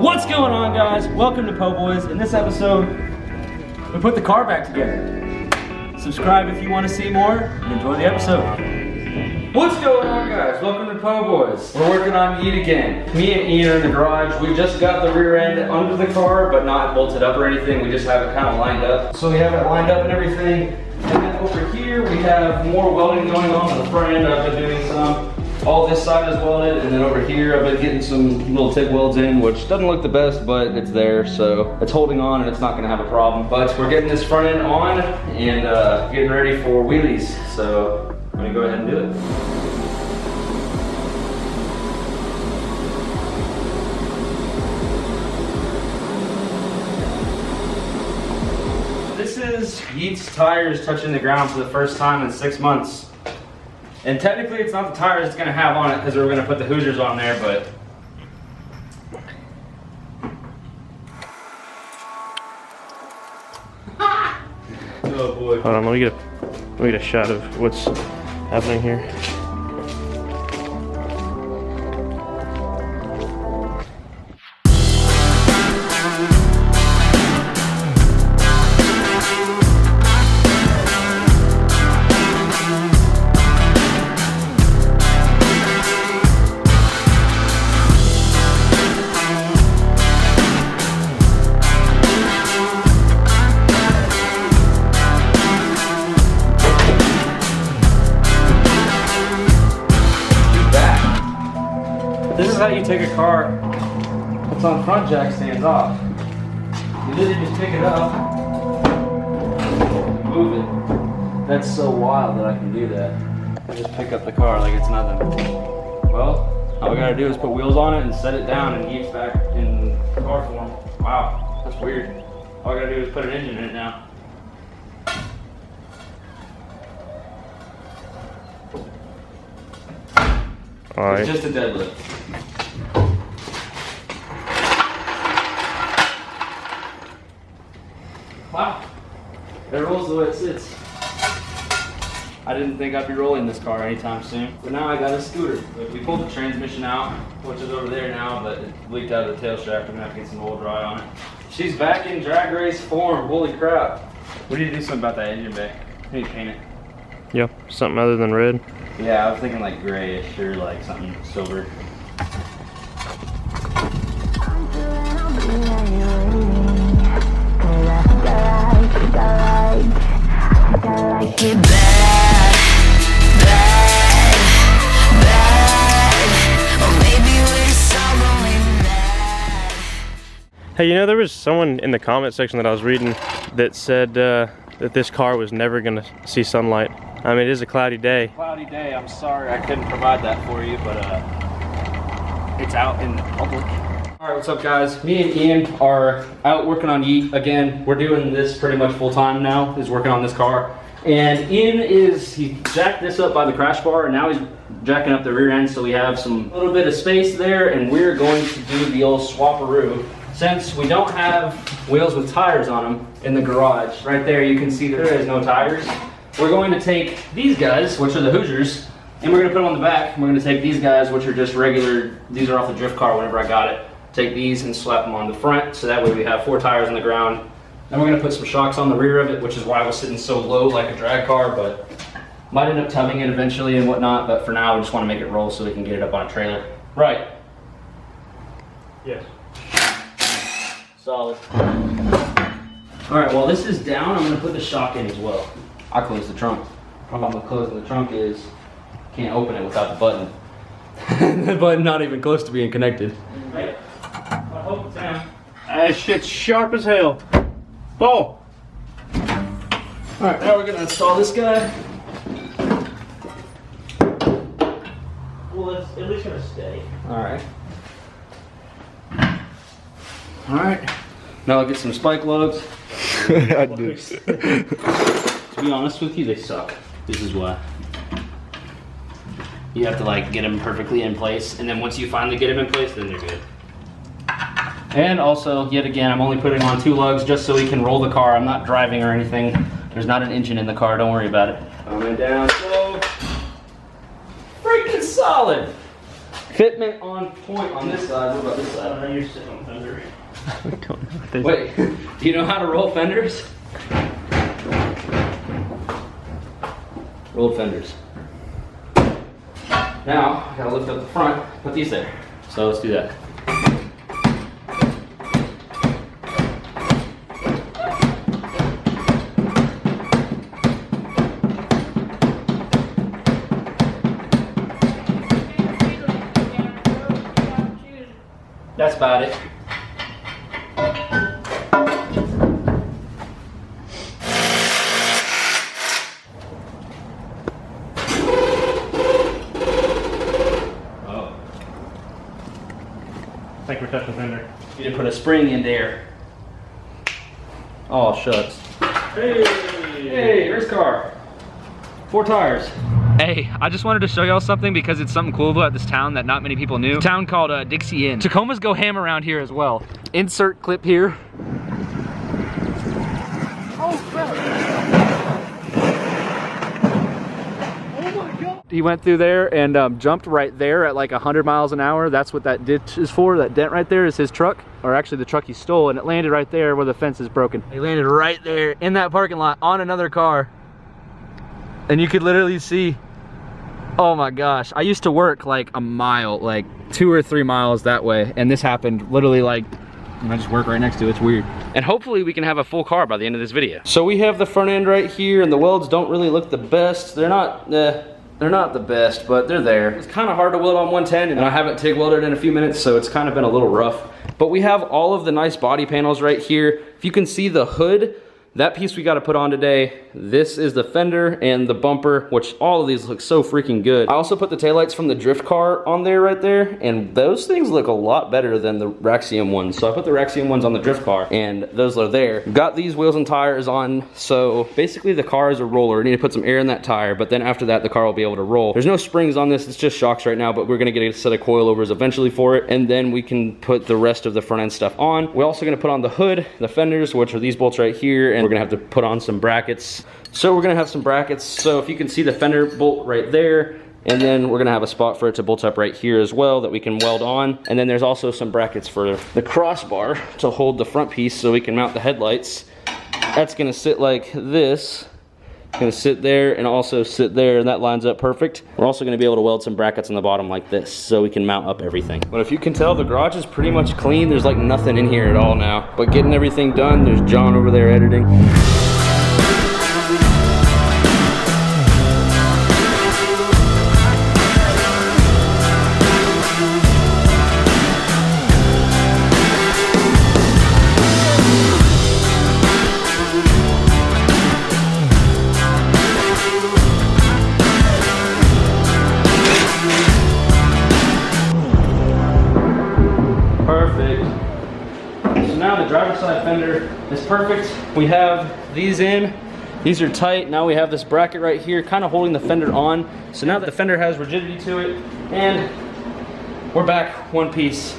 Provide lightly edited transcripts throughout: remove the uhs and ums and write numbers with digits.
What's going on, guys? Welcome to Po Boys. In this episode, we put the car back together. Subscribe if you want to see more and enjoy the episode. What's going on, guys? Welcome to Po Boys. We're working on Yeet again. Me and Ian are in the garage. We just got the rear end under the car, but not bolted up or anything. We just have it kind of lined up. So we have it lined up and everything. And then over here, we have more welding going on the front end. I've been doing some. All this side is welded, and then over here I've been getting some little TIG welds in, which doesn't look the best, but it's there, so it's holding on and it's not gonna have a problem. But we're getting this front end on and getting ready for wheelies, so I'm gonna go ahead and do it. This is Yeet's tires touching the ground for the first time in 6 months. And technically it's not the tires it's gonna have on it because we were gonna put the Hoosiers on there, but oh boy. Hold on, let me get a shot of what's happening here. this is how you take a car that's on front jack stands off. You literally just pick it up, move it. That's so wild that I can do that. I just pick up the car like it's nothing. Well, all we gotta do is put wheels on it and set it down and Yeet's back in car form. Wow, that's weird. All I gotta do is put an engine in it now. All right. It's just a deadlift. Wow, it rolls the way it sits. I didn't think I'd be rolling this car anytime soon, but now I got a scooter. We pulled the transmission out, which is over there now, but it leaked out of the tail shaft. I'm gonna have to get some oil dry on it. She's back in drag race form, holy crap. We need to do something about that engine bay. We need to paint it. Yep, something other than red. Yeah, I was thinking like grayish or like something silver. Hey, you know, there was someone in the comment section that I was reading that said that this car was never gonna see sunlight. I mean, it is a cloudy day. Cloudy day, I'm sorry I couldn't provide that for you, but it's out in the public. All right, what's up guys? Me and Ian are out working on Yeet again. We're doing this pretty much full time now, is working on this car. And Ian he jacked this up by the crash bar and now he's jacking up the rear end so we have a little bit of space there, and we're going to do the old swap-a-roo. Since we don't have wheels with tires on them in the garage, right there you can see there is no tires. We're going to take these guys, which are the Hoosiers, and we're going to put them on the back. We're going to take these guys, which are just regular, these are off the drift car whenever I got it. Take these and slap them on the front, so that way we have 4 tires on the ground. Then we're going to put some shocks on the rear of it, which is why I was sitting so low like a drag car, but might end up tubbing it eventually and whatnot, but for now we just want to make it roll so we can get it up on a trailer. Right. Yes. Solid. Alright, while this is down, I'm going to put the shock in as well. I close the trunk. Problem with closing the trunk is can't open it without the button. The button not even close to being connected. Right. I hope it's down. That shit's sharp as hell. Oh! Alright, now we're going to install this guy. Well, it's at least going to stay. Alright. Alright. Now I'll get some spike lugs. I do. To be honest with you, they suck. This is why. You have to like get them perfectly in place, and then once you finally get them in place, then they're good. And also, yet again, I'm only putting on 2 lugs just so we can roll the car. I'm not driving or anything. There's not an engine in the car, don't worry about it. Coming down so freaking solid. Fitment on point on this side. What about this side? I used to sit on fender. I don't know. Wait, do you know how to roll fenders? Rolled fenders. Now, I gotta lift up the front, put these there. So let's do that. That's about it. I think we're touching fender. You didn't put a spring in there. Oh, shucks. Hey! Hey, race car. 4 tires. Hey, I just wanted to show y'all something because it's something cool about this town that not many people knew. A town called Dixie Inn. Tacomas go ham around here as well. Insert clip here. Oh crap! Oh my god! He went through there and jumped right there at like 100 miles an hour. That's what that ditch is for. That dent right there is his truck, or actually the truck he stole, and it landed right there where the fence is broken. He landed right there in that parking lot on another car. And you could literally see, oh my gosh. I used to work like a mile, like 2 or 3 miles that way. And this happened literally like, I just work right next to it, it's weird. And hopefully we can have a full car by the end of this video. So we have the front end right here, and the welds don't really look the best. They're not the best, but they're there. It's kind of hard to weld on 110, and I haven't TIG welded in a few minutes, so it's kind of been a little rough. But we have all of the nice body panels right here. If you can see the hood, that piece we got to put on today. This is the fender and the bumper, which all of these look so freaking good. I also put the taillights from the drift car on there right there, and those things look a lot better than the Raxium ones. So I put the Raxium ones on the drift car, and those are there. Got these wheels and tires on, so basically the car is a roller. I need to put some air in that tire, but then after that the car will be able to roll. There's no springs on this, it's just shocks right now, but we're gonna get a set of coilovers eventually for it, and then we can put the rest of the front end stuff on. We're also gonna put on the hood, the fenders, which are these bolts right here, and we're gonna have to put on some brackets. So we're gonna have some brackets. So if you can see the fender bolt right there, and then we're gonna have a spot for it to bolt up right here as well that we can weld on. And then there's also some brackets for the crossbar to hold the front piece so we can mount the headlights. That's gonna sit like this. It's gonna sit there and also sit there, and that lines up perfect. We're also gonna be able to weld some brackets on the bottom like this so we can mount up everything. But if you can tell, the garage is pretty much clean. There's like nothing in here at all now. But getting everything done, there's John over there editing. Now the driver's side fender is perfect. We have these in. These are tight. Now we have this bracket right here kind of holding the fender on. So now the fender has rigidity to it, and we're back one piece.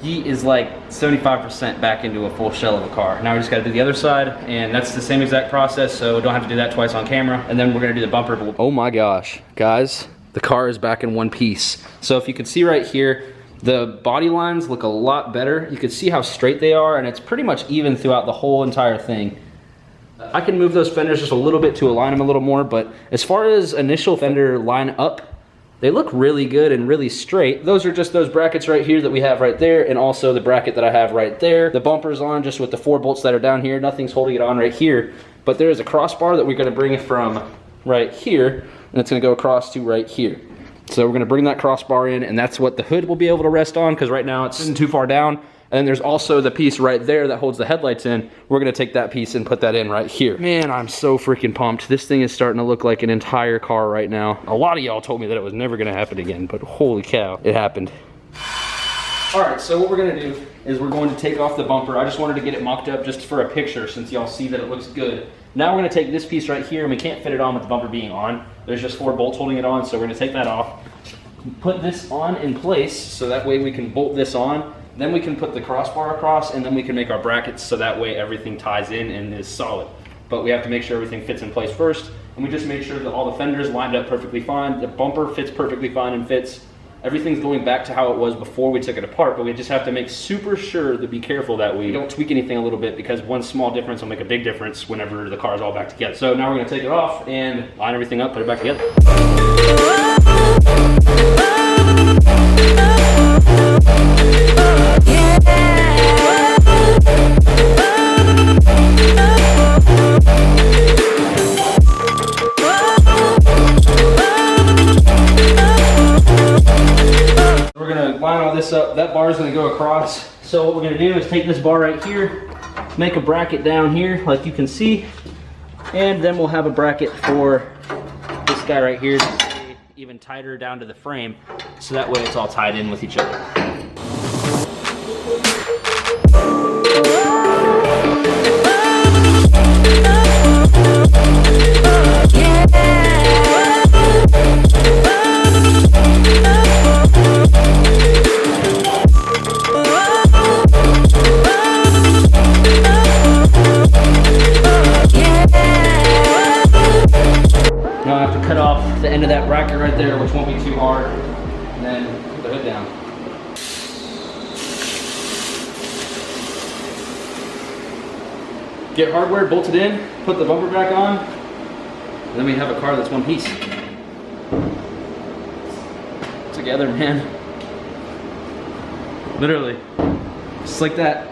He is like 75% back into a full shell of a car. Now we just gotta do the other side, and that's the same exact process, so don't have to do that twice on camera. And then we're gonna do the bumper. Oh my gosh, guys, the car is back in one piece. So if you can see right here, the body lines look a lot better. You can see how straight they are, and it's pretty much even throughout the whole entire thing. I can move those fenders just a little bit to align them a little more, but as far as initial fender line up, they look really good and really straight. Those are just those brackets right here that we have right there, and also the bracket that I have right there. The bumper's on just with the 4 bolts that are down here. Nothing's holding it on right here, but there is a crossbar that we're gonna bring from right here, and it's gonna go across to right here. So we're gonna bring that crossbar in, and that's what the hood will be able to rest on, because right now it's sitting too far down. And then there's also the piece right there that holds the headlights in. We're gonna take that piece and put that in right here. Man, I'm so freaking pumped. This thing is starting to look like an entire car right now. A lot of y'all told me that it was never gonna happen again, but holy cow, it happened. All right, so what we're gonna do is we're going to take off the bumper. I just wanted to get it mocked up just for a picture since y'all see that it looks good. Now we're gonna take this piece right here, and we can't fit it on with the bumper being on. There's just 4 bolts holding it on, so we're gonna take that off. Put this on in place, so that way we can bolt this on. Then we can put the crossbar across, and then we can make our brackets so that way everything ties in and is solid. But we have to make sure everything fits in place first, and we just made sure that all the fenders lined up perfectly fine. The bumper fits perfectly fine and fits. Everything's going back to how it was before we took it apart, but we just have to make super sure to be careful that we don't tweak anything a little bit, because one small difference will make a big difference whenever the car is all back together. So now we're gonna take it off and line everything up, put it back together. We're gonna line all this up. That bar is gonna go across. So what we're gonna do is take this bar right here, make a bracket down here like you can see, and then we'll have a bracket for this guy right here to stay even tighter down to the frame, so that way it's all tied in with each other. Now I have to cut off the end of that bracket right there, which won't be too hard, and then put the hood down. Get hardware bolted in, put the bumper back on, and then we have a car that's one piece. Together, man. Literally. Just like that.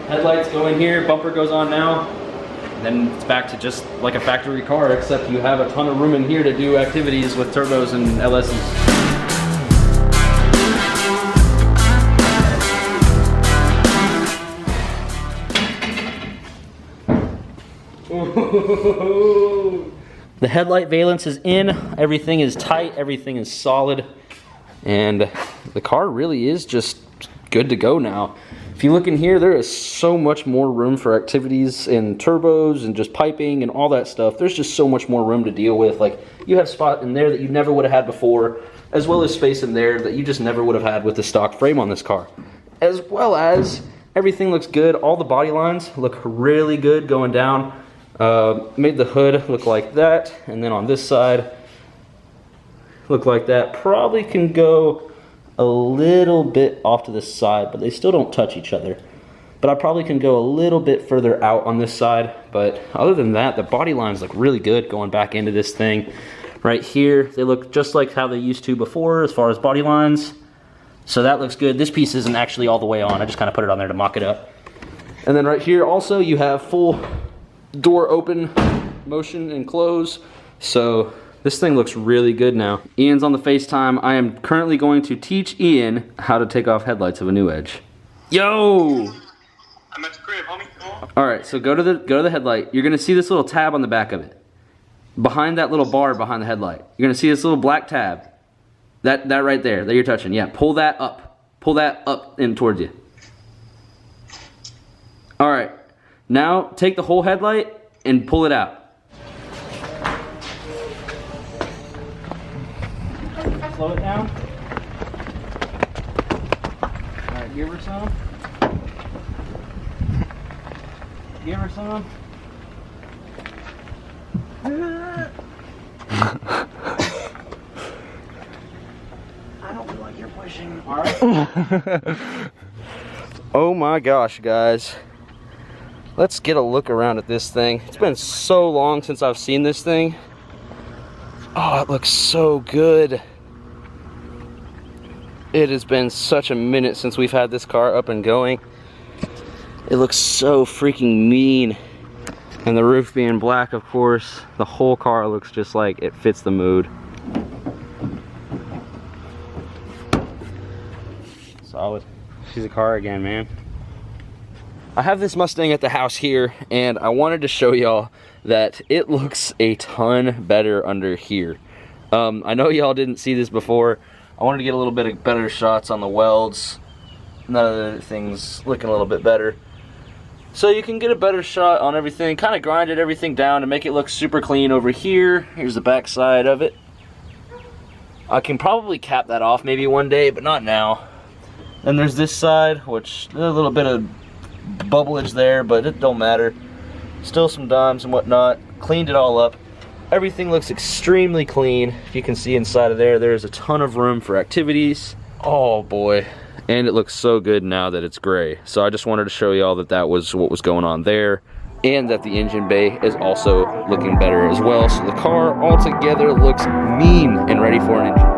Headlights go in here, bumper goes on now. Then it's back to just like a factory car, except you have a ton of room in here to do activities with turbos and LSs. The headlight valence is in, everything is tight, everything is solid, and the car really is just good to go now. If you look in here, there is so much more room for activities and turbos and just piping and all that stuff. There's just so much more room to deal with. Like, you have spot in there that you never would have had before, as well as space in there that you just never would have had with the stock frame on this car. As well as everything looks good. All the body lines look really good going down. Made the hood look like that, and then on this side look like that. Probably can go a little bit off to the side, but they still don't touch each other. But I probably can go a little bit further out on this side, but other than that, the body lines look really good going back into this thing. Right here, they look just like how they used to before as far as body lines. So that looks good. This piece isn't actually all the way on. I just kind of put it on there to mock it up. And then right here also, you have full door open motion and close. So this thing looks really good now. Ian's on the FaceTime. I am currently going to teach Ian how to take off headlights of a new Edge. Yo! I'm at the crib, homie. All right, so go to the headlight. You're gonna see this little tab on the back of it. Behind that little bar behind the headlight, you're gonna see this little black tab. That right there that you're touching. Yeah, pull that up. Pull that up in towards you. All right, now take the whole headlight and pull it out. Slow it down. All right, give her some. Give her some. I don't feel like you're pushing. All right. Oh my gosh, guys. Let's get a look around at this thing. It's been so long since I've seen this thing. Oh, it looks so good. It has been such a minute since we've had this car up and going. It looks so freaking mean. And the roof being black, of course, the whole car looks just like it fits the mood. Solid. She's a car again, man. I have this Mustang at the house here, and I wanted to show y'all that it looks a ton better under here. I know y'all didn't see this before. I wanted to get a little bit of better shots on the welds. None of the things looking a little bit better. So you can get a better shot on everything, kind of grinded everything down to make it look super clean over here. Here's the back side of it. I can probably cap that off maybe one day, but not now. Then there's this side, which there's a little bit of bubbleage there, but it don't matter. Still some dimes and whatnot. Cleaned it all up. Everything looks extremely clean. If you can see inside of there, there's a ton of room for activities. Oh boy. And it looks so good now that it's gray. So I just wanted to show y'all that that was what was going on there, and that the engine bay is also looking better as well. So the car altogether looks mean and ready for an engine.